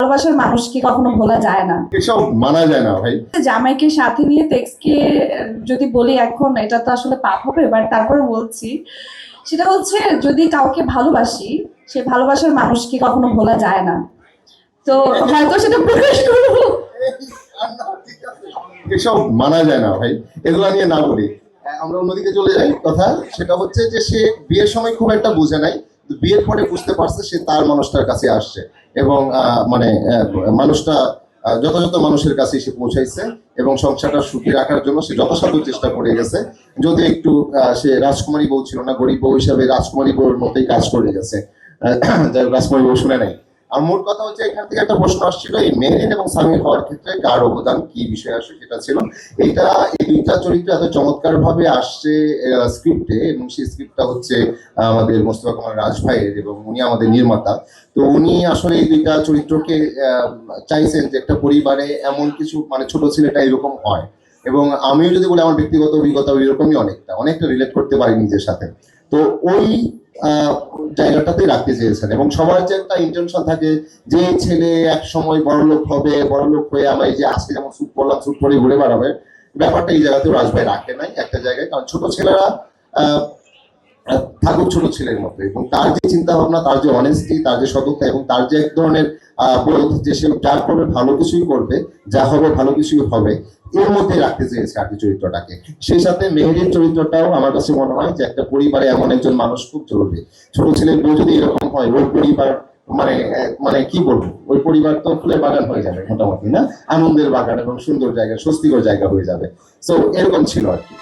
ভালোবাসার মানুষকে কখনো ভোলা যায় না, এসব মানা যায় না ভাই। জামাইকে সাথে নিয়ে টেক্সকে যদি বলি এখন এটা তো আসলে পাপ হবে, বাট তারপরে বলছি সেটা হচ্ছে যদি কাউকে ভালোবাসি সে ভালোবাসার মানুষকে কখনো ভোলা যায় না, তো হয়তো সেটা প্রকাশ করবো। এসব মানা যায় না ভাই, এগুলা নিয়ে না বলি। আমরা অন্যদিকে চলে যাই। কথা সেটা হচ্ছে যে সে বিয়ের সময় খুব একটা বুঝে নাই, বিয়ের পরে বুঝতে পারছে সে তার মানুষটার কাছে আসছে এবং মানুষটা যথাযথ মানুষের কাছে সে পৌঁছাইছে এবং সংসারটা সুখী রাখার জন্য সে যথাসাধ্য চেষ্টা করে গেছে। যদি একটু সে রাজকুমারী বউ ছিল না, গরিব বউ হিসাবে রাজকুমারী বউর মতোই কাজ করে গেছে। রাজকুমারী বউ শুনে নাই। আর মোট কথা হচ্ছে এখান থেকে একটা প্রশ্ন আসছিল, এই মেহেরিন এবং সামির হওয়ার ক্ষেত্রে কার অবদান, কি বিষয় আসে সেটা ছিল। এই দুইটা চরিত্র এত চমৎকার ভাবে আসছে স্ক্রিপ্টে, এবং সেই স্ক্রিপ্টটা হচ্ছে আমাদের মোস্তফা কামাল রাজ ভাইয়ের, এবং উনি আমাদের নির্মাতা। তো উনি আসলে এই দুইটা চরিত্রকে চাইছেন যে একটা পরিবারে এমন কিছু, মানে ছোট ছেলেটা এরকম হয়, এবং আমিও যদি বলি আমার ব্যক্তিগত অভিজ্ঞতা এরকমই অনেকটা রিলেট করতে পারি নিজের সাথে। তো ওই জায়গাটাতে রাখতে চেয়েছেন, এবং সবার যে একটা ইন্টেনশন থাকে যে ছেলে এক সময় বড়লোক হবে, বড়লোক হয়ে আমরা এই যে আজকে যেমন স্যুট পরলাম, স্যুট পরে ঘুরে বেড়াবে, ব্যাপারটা এই জায়গাতেও রাজভাই রাখে নাই একটা জায়গায়। কারণ ছোট ছেলেরা থাকুক ছোট ছেলের মতো, এবং তার যে চিন্তা ভাবনা, তার যে অনেস্টি, তার যে সততা, এবং তার যে এক ধরনের বোধ যে সে যা করবে ভালো কিছুই করবে, যা হবে ভালো কিছুই হবে, এর মধ্যে রাখতে চেয়েছে আর কি চরিত্রটাকে। সেই সাথে মেহেরির চরিত্রটাও আমার কাছে মনে হয় যে একটা পরিবারে এমন একজন মানুষ খুব জরুরি। ছোট ছেলের বউ যদি এরকম হয়, ওই পরিবার মানে মানে কি বলবো, ওই পরিবার তো ফুলের বাগান হয়ে যাবে মোটামুটি, না আনন্দের বাগান এবং সুন্দর জায়গা, স্বস্তিকর জায়গা হয়ে যাবে। তো এরকম ছিল আর কি।